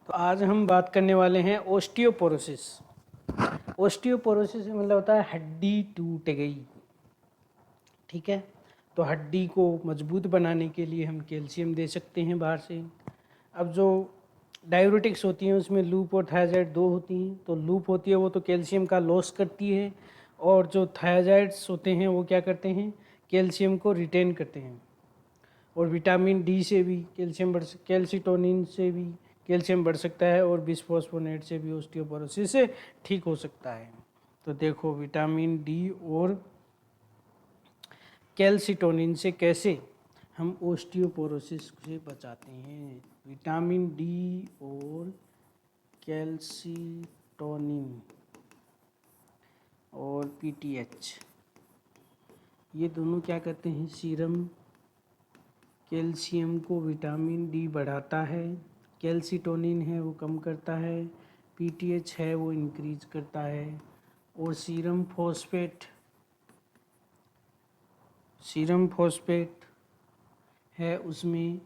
तो आज हम बात करने वाले हैं ओस्टियोपोरोसिस। ओस्टियोपोरोसिस मतलब होता है हड्डी टूट गई। ठीक है, तो हड्डी को मजबूत बनाने के लिए हम कैल्शियम दे सकते हैं बाहर से। अब जो डायूरेटिक्स होती हैं उसमें लूप और थायजाइड दो होती हैं। तो लूप होती है वो तो कैल्शियम का लॉस करती है, और जो थायजाइड्स होते हैं वो क्या करते हैं, कैल्शियम को रिटेन करते हैं। और विटामिन डी से भी कैल्शियम कैल्सिटोनिन से भी कैल्शियम बढ़ सकता है, और बिस्फोस्फोनेट से भी ओस्टियोपोरोसिस से ठीक हो सकता है। तो देखो विटामिन डी और कैल्सिटोनिन से कैसे हम ओस्टियोपोरोसिस से बचाते हैं। विटामिन डी और कैल्सिटोनिन और पीटीएच, ये दोनों क्या करते हैं, सीरम कैल्शियम को विटामिन डी बढ़ाता है, कैल्सिटोनिन है वो कम करता है, पीटीएच है वो इंक्रीज करता है, और सीरम फॉस्फेट है उसमें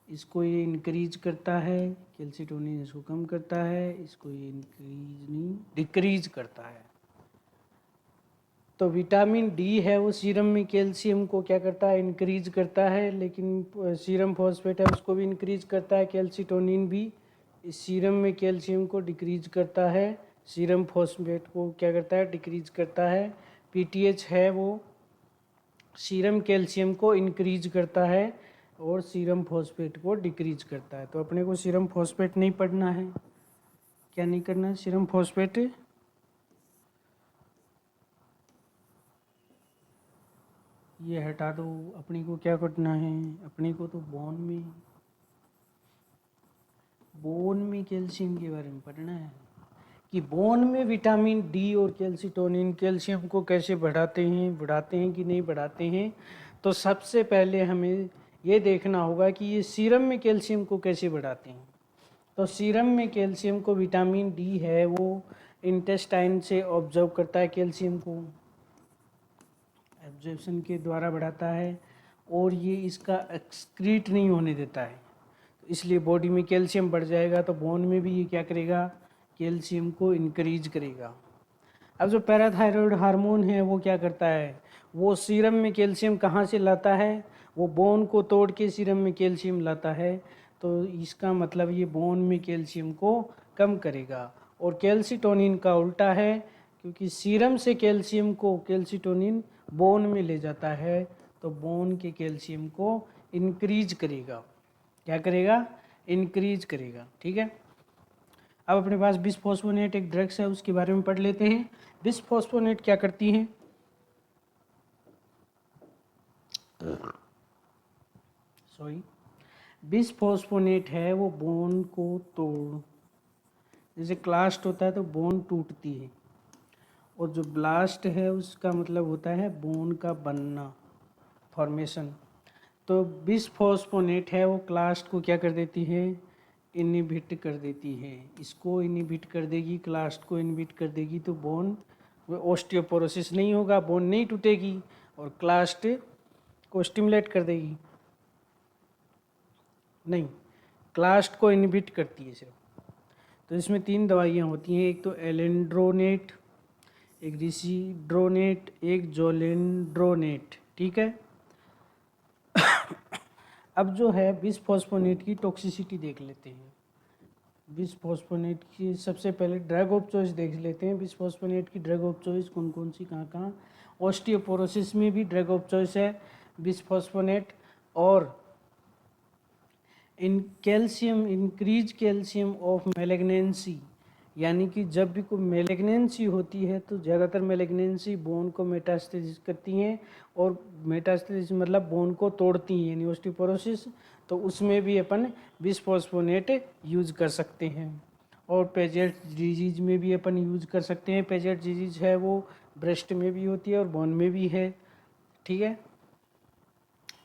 इसको ये इंक्रीज करता है, कैल्सिटोनिन इसको कम करता है, इसको ये इंक्रीज नहीं डिक्रीज करता है। तो विटामिन डी है वो सीरम में कैल्शियम को क्या करता है, इंक्रीज करता है, लेकिन सीरम फॉस्फेट है उसको भी इंक्रीज करता है। कैल्सिटोनिन भी इस सीरम में कैल्शियम को डिक्रीज करता है, सीरम फॉस्फेट को क्या करता है, डिक्रीज करता है। पीटीएच है वो सीरम कैल्शियम को इंक्रीज करता है और सीरम फॉस्फेट को डिक्रीज करता है। तो अपने को सीरम फॉस्फेट नहीं पढ़ना है, क्या नहीं करना है, सीरम फॉस्फेट ये हटा दो। अपनी को क्या करना है, अपनी को तो बोन में कैल्शियम के बारे में पढ़ना है कि बोन में विटामिन डी और कैल्सिटोनिन कैल्शियम को कैसे बढ़ाते हैं कि नहीं बढ़ाते हैं। तो सबसे पहले हमें ये देखना होगा कि ये सीरम में कैल्शियम को कैसे बढ़ाते हैं। तो सीरम में कैल्शियम को विटामिन डी है वो इंटेस्टाइन से ऑब्जर्व करता है, कैल्शियम को एब्जॉर्प्शन के द्वारा बढ़ाता है, और ये इसका एक्सक्रीट नहीं होने देता है। तो इसलिए बॉडी में कैल्शियम बढ़ जाएगा, तो बोन में भी ये क्या करेगा, कैल्शियम को इंक्रीज करेगा। अब जो पैराथायरॉयड हार्मोन है वो क्या करता है, वो सीरम में कैल्शियम कहाँ से लाता है, वो बोन को तोड़ के सीरम में कैल्शियम लाता है। तो इसका मतलब ये बोन में कैल्शियम को कम करेगा। और कैल्सिटोनिन का उल्टा है, क्योंकि सीरम से कैल्शियम को कैल्सिटोनिन बोन में ले जाता है, तो बोन के कैल्शियम को इंक्रीज करेगा। क्या करेगा, इंक्रीज करेगा। ठीक है, अब अपने पास बिस्फोस्फोनेट एक ड्रग्स है, उसके बारे में पढ़ लेते हैं। बिस्फोस्फोनेट क्या करती हैं, बिस्फोस्फोनेट है वो बोन को तोड़, जैसे क्लास्ट होता है तो बोन टूटती है, और जो ब्लास्ट है उसका मतलब होता है बोन का बनना, फॉर्मेशन। तो बिस्फोस्फोनेट है वो क्लास्ट को क्या कर देती है, इनहिबिट कर देती है। इसको इनहिबिट कर देगी, क्लास्ट को इनहिबिट कर देगी, तो बोन ओस्टियोपोरोसिस नहीं होगा, बोन नहीं टूटेगी, और क्लास्ट को स्टिमुलेट कर देगी, नहीं क्लास्ट को इनहिबिट करती है सिर्फ। तो इसमें 3 दवाइयाँ होती हैं, एक तो एलेंड्रोनेट, एक रिसिड्रोनेट, एक जोलेंड्रोनेट। ठीक है, अब जो है बिस्फोस्फोनेट की टॉक्सिसिटी देख लेते हैं। बिस्फोस्फोनेट की सबसे पहले ड्रग ऑफ चॉइस देख लेते हैं। बिस्फोस्फोनेट की ड्रग ऑफ चॉइस कौन कौन सी, कहाँ कहाँ। ऑस्टियोपोरोसिस में भी ड्रग ऑफ चॉइस है बिस्फोस्फोनेट, और in calcium increase calcium of malignancy, यानी कि जब भी कोई मेलेग्नेंसी होती है तो ज़्यादातर मेलेग्नेंसी बोन को मेटास्टेसिस करती हैं, और मेटास्टेसिस मतलब बोन को तोड़ती हैं, यानी ऑस्टियोपोरोसिस। तो उसमें भी अपन बिस्फोस्फोनेट यूज कर सकते हैं। और पेजेट डिजीज में भी अपन यूज कर सकते हैं। पेजेट डिजीज है वो ब्रेस्ट में भी होती है और बोन में भी है। ठीक है,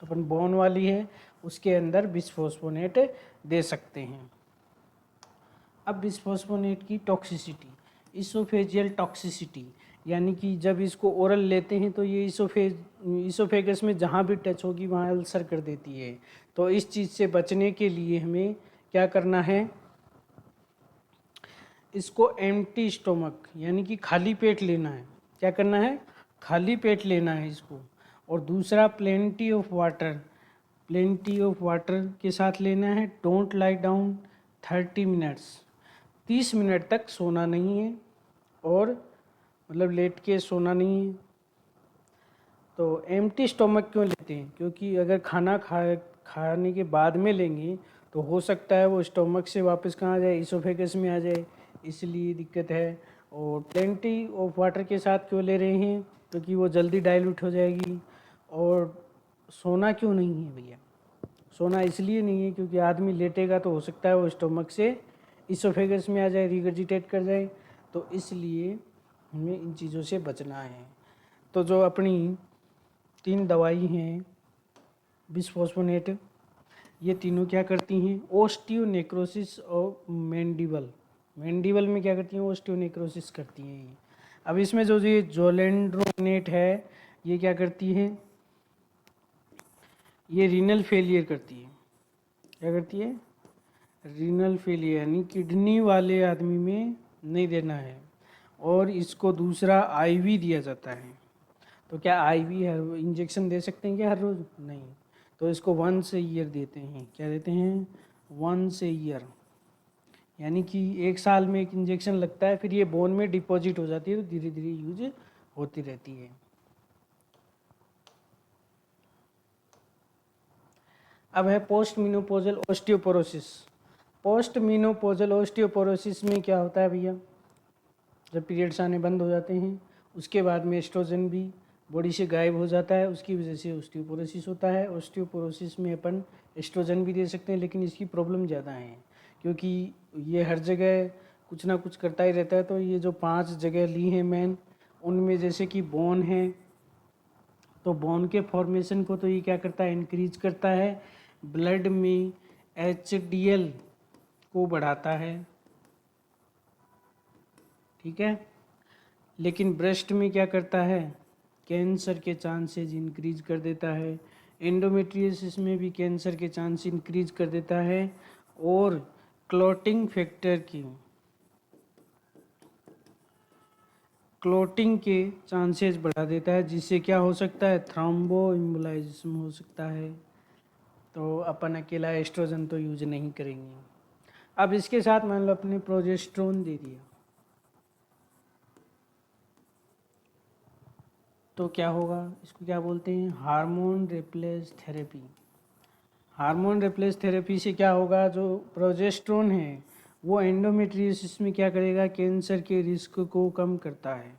अपन बोन वाली है उसके अंदर बिस्फोस्फोनेट दे सकते हैं। अब बिस्फोस्फोनेट की टॉक्सिसिटी, इसोफेजियल टॉक्सिसिटी, यानी कि जब इसको ओरल लेते हैं तो ये इसोफेगस में जहाँ भी टच होगी वहाँ अल्सर कर देती है। तो इस चीज़ से बचने के लिए हमें क्या करना है, इसको एम्प्टी स्टोमक यानी कि खाली पेट लेना है। क्या करना है? खाली पेट लेना है इसको। और दूसरा plenty of water, plenty of water के साथ लेना है। Don't lie down 30 minutes, 30 minute तक सोना नहीं है, और मतलब लेट के सोना नहीं है। तो एम्प्टी स्टोमक क्यों लेते हैं? क्योंकि अगर खाने के बाद में लेंगे तो हो सकता है वो स्टोमक से वापस कहाँ आ जाए, इसोफेगस में आ जाए, इसलिए दिक्कत है। और प्लेंटी ऑफ वाटर के साथ क्यों ले रहे हैं? क्योंकि वो जल्दी डाइल्यूट हो जाएगी। और सोना क्यों नहीं है भैया? सोना इसलिए नहीं है क्योंकि आदमी लेटेगा तो हो सकता है वो स्टोमक से इसोफेगस में आ जाए, रिगर्जिटेट कर जाए, तो इसलिए हमें इन चीज़ों से बचना है। तो जो अपनी 3 दवाई हैं बिस्फोस्फोनेट, ये तीनों क्या करती हैं? ओस्टियोनेक्रोसिस और मैंडिबल में क्या करती हैं? ओस्टियोनेक्रोसिस करती हैं ये। अब इसमें जो ये जोलेंड्रोनेट है, ये क्या करती है? ये रीनल फेलियर करती है। क्या करती है? रीनल फेलियर, यानी किडनी वाले आदमी में नहीं देना है। और इसको दूसरा आईवी दिया जाता है। तो क्या आईवी हर इंजेक्शन दे सकते हैं क्या हर रोज़? नहीं। तो इसको 1 ईयर देते हैं। क्या देते हैं? 1 ईयर, यानी कि 1 साल में एक इंजेक्शन लगता है, फिर ये बोन में डिपॉजिट हो जाती है, तो धीरे धीरे यूज होती रहती है। अब है post menopausal osteoporosis. Post menopausal osteoporosis में क्या होता है भैया? जब पीरियड्स आने बंद हो जाते हैं, उसके बाद में एस्ट्रोजन भी बॉडी से गायब हो जाता है, उसकी वजह से ऑस्टियोपोरोसिस होता है। ऑस्टियोपोरोसिस में अपन एस्ट्रोजन भी दे सकते हैं, लेकिन इसकी प्रॉब्लम ज़्यादा है क्योंकि ये हर जगह कुछ ना कुछ करता ही रहता है। तो ये जो 5 जगह ली हैं मेन, उनमें जैसे कि बोन है, तो बोन के फॉर्मेशन को तो ये क्या करता है? इंक्रीज करता है। ब्लड में HDL को बढ़ाता है, ठीक है। लेकिन ब्रेस्ट में क्या करता है? कैंसर के चांसेस इंक्रीज कर देता है। एंडोमेट्रियोसिस में भी कैंसर के चांस इंक्रीज कर देता है। और क्लोटिंग के चांसेस बढ़ा देता है, जिससे क्या हो सकता है? थ्रोम्बोएम्बोलिज्म हो सकता है। तो अपन अकेला एस्ट्रोजन तो यूज नहीं करेंगे। अब इसके साथ मान लो अपने प्रोजेस्टेरोन दे दिया, तो क्या होगा? इसको क्या बोलते हैं? Hormone replace therapy. Hormone replace therapy से क्या होगा? जो प्रोजेस्टेरोन है वो एंडोमेट्रियोसिस में क्या करेगा? कैंसर के रिस्क को कम करता है।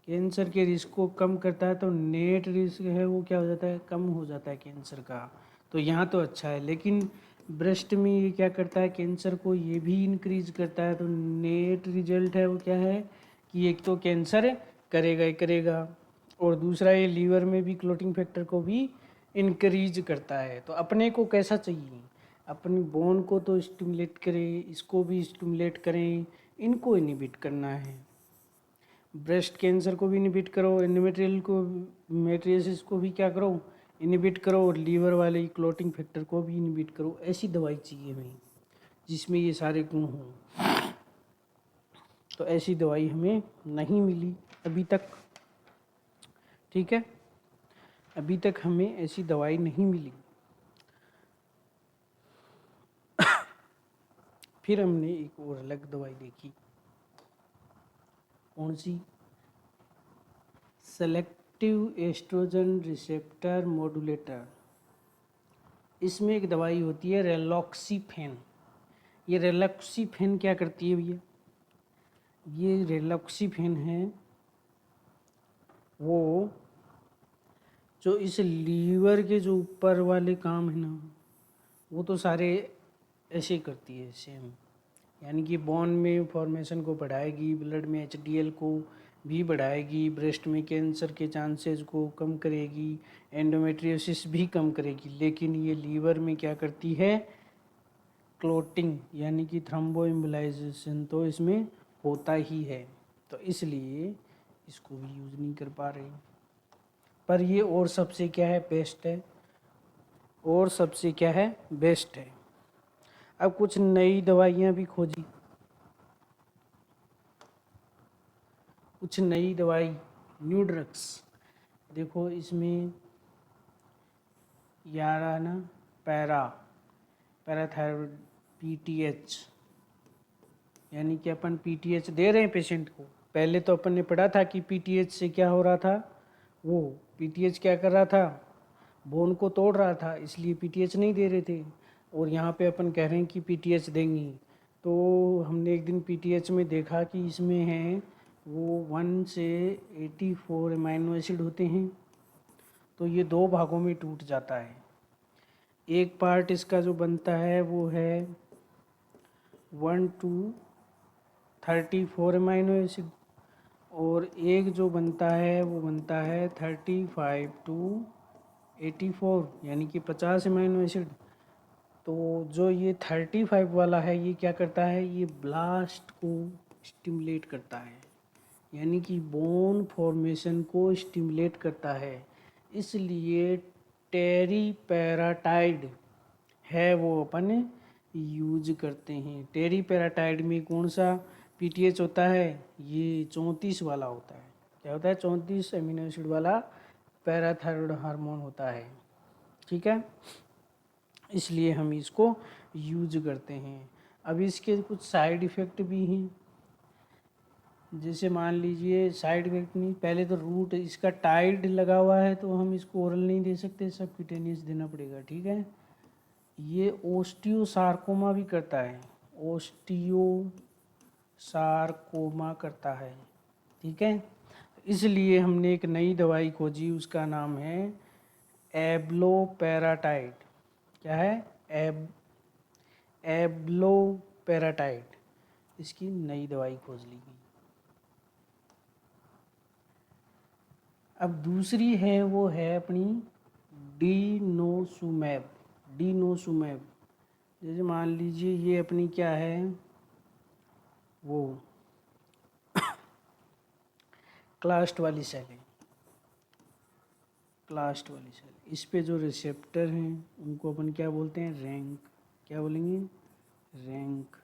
कैंसर के रिस्क को कम करता है, तो नेट रिस्क है वो क्या हो जाता है? कम हो जाता है कैंसर का। तो यहाँ तो अच्छा है, लेकिन ब्रेस्ट में ये क्या करता है? कैंसर को ये भी इंक्रीज करता है। तो नेट रिजल्ट है वो क्या है? कि एक तो कैंसर करेगा ही करेगा, और दूसरा ये लीवर में भी क्लोटिंग फैक्टर को भी इंक्रीज करता है। तो अपने को कैसा चाहिए? अपनी बोन को तो स्टिमुलेट करें, इसको भी स्टिमुलेट करें, इनको इनिबिट करना है। ब्रेस्ट कैंसर को भी इनिबिट करो, एंडोमेट्रियोसिस को भी क्या करो? इनिबिट करो, और लीवर वाले क्लोटिंग फैक्टर को भी इनिबिट करो। ऐसी दवाई चाहिए हमें जिसमें ये सारे गुण हों। तो ऐसी दवाई हमें नहीं मिली अभी तक, ठीक है। अभी तक हमें ऐसी दवाई नहीं मिली। फिर हमने एक और अलग दवाई देखी। कौन सी? Selective estrogen receptor modulator. इसमें एक दवाई होती है रेलॉक्सीफेन। ये रेलॉक्सीफेन क्या करती है भैया? ये रेलॉक्सीफेन है वो जो इस लीवर के जो ऊपर वाले काम है ना, वो तो सारे ऐसे ही करती है सेम। यानी कि बोन में फॉर्मेशन को बढ़ाएगी, ब्लड में HDL को भी बढ़ाएगी, ब्रेस्ट में कैंसर के चांसेस को कम करेगी, एंडोमेट्रियोसिस भी कम करेगी। लेकिन ये लीवर में क्या करती है? क्लोटिंग यानी कि थ्रोम्बोएम्बोलाइजेशन तो इसमें होता ही है, तो इसलिए इसको भी यूज़ नहीं कर पा रहे। पर ये और सबसे क्या है? बेस्ट है। और सबसे क्या है? बेस्ट है। अब कुछ नई दवाइयाँ भी खोजी, कुछ नई दवाई, न्यू ड्रग्स। देखो इसमें यारा ना, पैराथायरॉयड पीटीएच, यानी कि अपन पीटीएच दे रहे हैं पेशेंट को। पहले तो अपन ने पढ़ा था कि पीटीएच से क्या हो रहा था, वो पीटीएच क्या कर रहा था, बोन को तोड़ रहा था, इसलिए पीटीएच नहीं दे रहे थे। और यहाँ पे अपन कह रहे हैं कि पीटीएच देंगे। तो हमने एक दिन पीटीएच में देखा कि इसमें है वो 1 से 84 अमाइनो एसिड होते हैं। तो ये दो भागों में टूट जाता है। एक पार्ट इसका जो बनता है वो है 1 to 34 अमाइनो एसिड, और एक जो बनता है वो बनता है 35 to 84, यानी कि 50 अमाइनो एसिड। तो जो ये 35 वाला है ये क्या करता है, ये ब्लास्ट को स्टिमुलेट करता है, यानी कि बोन फॉर्मेशन को स्टिमुलेट करता है। इसलिए टेरीपेराटाइड है वो अपन यूज करते हैं। टेरीपेराटाइड में कौन सा पीटीएच होता है, ये 34 वाला होता है। क्या होता है, 34 अमीनो एसिड वाला पैराथायरॉयड हार्मोन होता है। ठीक है, इसलिए हम इसको यूज करते हैं। अब इसके कुछ साइड इफ़ेक्ट भी हैं। जैसे मान लीजिए साइड इफेक्ट नहीं, पहले तो रूट इसका टाइड लगा हुआ है तो हम इसको ओरल नहीं दे सकते, सब क्यूटेनियस देना पड़ेगा। ठीक है, ये ओस्टियोसार्कोमा भी करता है, ओस्टियोसार्कोमा करता है। ठीक है, इसलिए हमने एक नई दवाई खोजी, उसका नाम है एब्लोपेराटाइड। क्या है, एब्लोपेराटाइड, इसकी नई दवाई खोज ली गई। अब दूसरी है वो है अपनी डीनोसुमैब। डीनोसुमैब, जैसे मान लीजिए ये अपनी क्या है, वो क्लास्ट वाली सेल है, क्लास्ट वाली सेल। इस पे जो रिसेप्टर हैं उनको अपन क्या बोलते हैं, रैंक। क्या बोलेंगे, रैंक।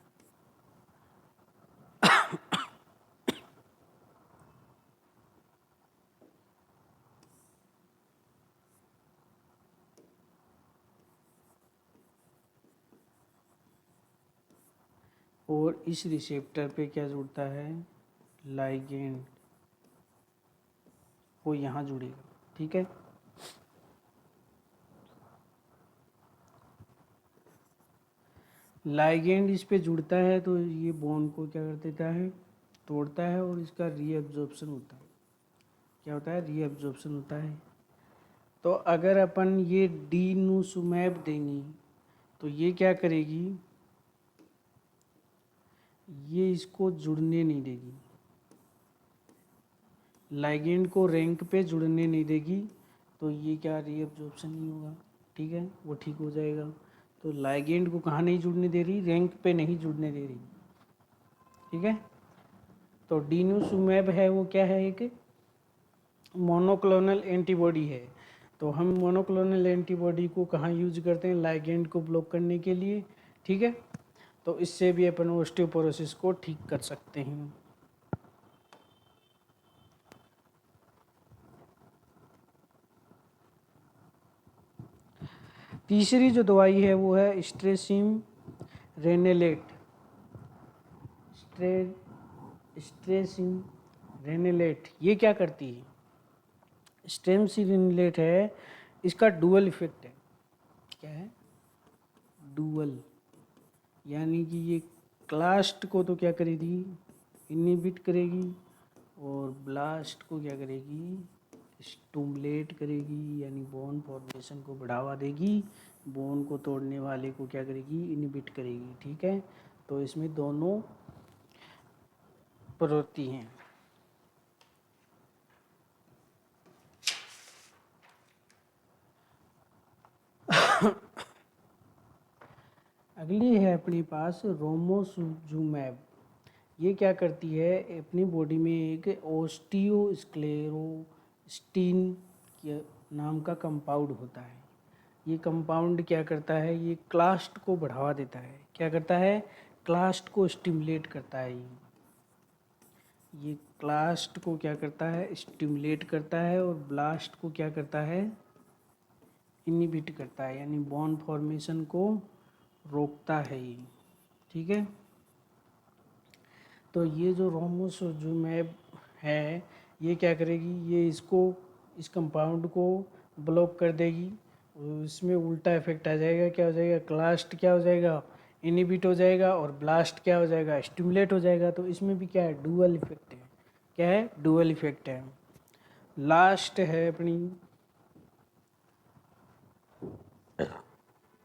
और इस रिसेप्टर पे क्या जुड़ता है, लाइगेंड, वो यहाँ जुड़ेगा। ठीक है, लाइगेंड इस पे जुड़ता है तो ये बोन को क्या कर देता है, तोड़ता है, और इसका रीअब्जॉर्प्शन होता है। क्या होता है, रीअब्जॉर्प्शन होता है। तो अगर अपन ये डीनोसुमैब देंगे तो ये क्या करेगी, ये इसको जुड़ने नहीं देगी, लाइगेंड को रैंक पे जुड़ने नहीं देगी, तो ये क्या, रीअब्जॉर्प्शन नहीं होगा। ठीक है, वो ठीक हो जाएगा। तो लाइगेंड को कहाँ नहीं जुड़ने दे रही, रैंक पे नहीं जुड़ने दे रही। ठीक है, तो डीनोसुमैब है वो क्या है, एक मोनोक्लोनल एंटीबॉडी है। तो हम मोनोक्लोनल एंटीबॉडी को कहाँ यूज करते हैं, लाइगेंड को ब्लॉक करने के लिए। ठीक है, तो इससे भी अपन ऑस्टियोपोरोसिस को ठीक कर सकते हैं। तीसरी जो दवाई है वो है स्ट्रेसिम रेनेलेट। स्ट्रेसिम रेनेलेट ये क्या करती है, स्ट्रेसिम रेनेलेट है, इसका डुअल इफेक्ट है। क्या है, डुअल, यानी कि ये क्लास्ट को तो क्या करेगी, इनहिबिट करेगी, और ब्लास्ट को क्या करेगी, स्टुमुलेट करेगी, यानी बोन फॉर्मेशन को बढ़ावा देगी, बोन को तोड़ने वाले को क्या करेगी, इनहिबिट करेगी। ठीक है, तो इसमें दोनों प्रवृत्ति हैं। अगली है अपने पास रोमोसुजुमैब। ये क्या करती है, अपनी बॉडी में एक ओस्टियोस्क्लेरोस्टिन के नाम का कंपाउंड होता है। ये कंपाउंड क्या करता है, ये क्लास्ट को बढ़ावा देता है। क्या करता है, क्लास्ट को स्टिमुलेट करता है ये। ये क्लास्ट को क्या करता है, स्टिमुलेट करता है, और ब्लास्ट को क्या करता है, इनहिबिट करता है, यानी बॉन्ड फॉर्मेशन को रोकता है ये। ठीक है, तो ये जो रोमोसोजुमेब है ये क्या करेगी, ये इस कंपाउंड को ब्लॉक कर देगी, इसमें उल्टा इफेक्ट आ जाएगा। क्या हो जाएगा, क्लास्ट क्या हो जाएगा, इनहिबिट हो जाएगा, और ब्लास्ट क्या हो जाएगा, स्टिमुलेट हो जाएगा। तो इसमें भी क्या है, डुअल इफेक्ट है। क्या है, डुअल इफेक्ट है। लास्ट है अपनी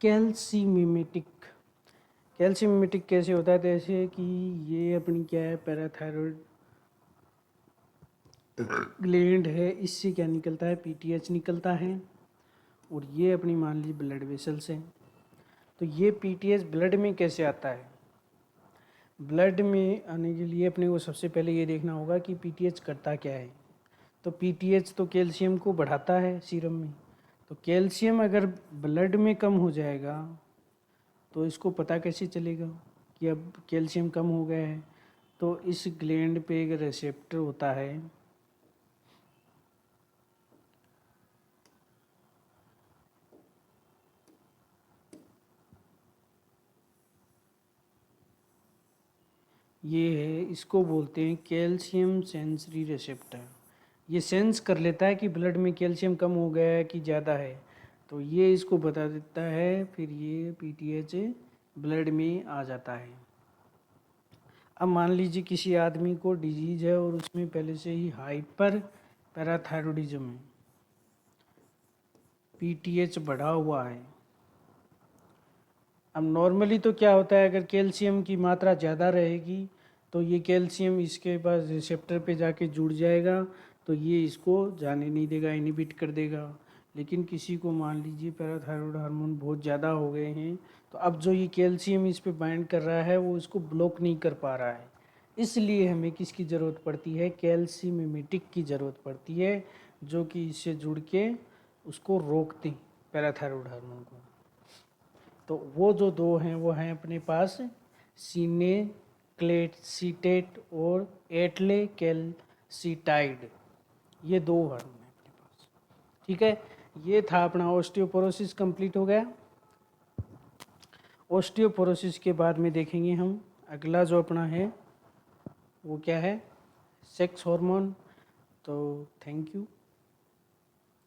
कैल्सीमिमेटिक। कैल्सीमिमेटिक कैसे होता है, जैसे कि ये अपनी क्या है, पैराथायरॉयड ग्लैंड है, इससे क्या निकलता है, पीटीएच निकलता है, और ये अपनी मान लीजिए ब्लड वेसल्स हैं। तो ये पीटीएच ब्लड में कैसे आता है, ब्लड में आने के लिए अपने को सबसे पहले ये देखना होगा कि पीटीएच करता क्या है। तो पीटीएच तो कैल्शियम को बढ़ाता है सीरम में। तो कैल्शियम अगर ब्लड में कम हो जाएगा तो इसको पता कैसे चलेगा कि अब कैल्शियम कम हो गया है। तो इस ग्लैंड पे एक रिसेप्टर होता है, ये है, इसको बोलते हैं कैल्शियम सेंसरी रिसेप्टर। ये सेंस कर लेता है कि ब्लड में कैल्शियम कम हो गया है कि ज़्यादा है, तो ये इसको बता देता है, फिर ये पीटीएच ब्लड में आ जाता है। अब मान लीजिए किसी आदमी को डिजीज़ है और उसमें पहले से ही हाइपर पैराथायरॉयडिज्म है, पीटीएच बढ़ा हुआ है। अब नॉर्मली तो क्या होता है, अगर कैल्शियम की मात्रा ज़्यादा रहेगी तो ये कैल्शियम इसके पास रिसेप्टर पे जाके जुड़ जाएगा, तो ये इसको जाने नहीं देगा, इनहिबिट कर देगा। लेकिन किसी को मान लीजिए पैराथायरॉयड हार्मोन बहुत ज़्यादा हो गए हैं, तो अब जो ये कैल्शियम इस पे बाइंड कर रहा है वो इसको ब्लॉक नहीं कर पा रहा है। इसलिए हमें किसकी ज़रूरत पड़ती है, कैल्सीमिमेटिक की ज़रूरत पड़ती है, जो कि इससे जुड़ के उसको रोकते हैं पैराथायरॉयड हार्मोन को। तो वो जो दो हैं वो हैं अपने पास सिनेक्लेसिटेट और एटलेकेल्सिटाइड, ये दो हार्मोन हैं अपने पास। ठीक है, ये था अपना ऑस्टियोपोरोसिस कंप्लीट हो गया। ऑस्टियोपोरोसिस के बाद में देखेंगे हम अगला जो अपना है वो क्या है, सेक्स हार्मोन। तो थैंक यू।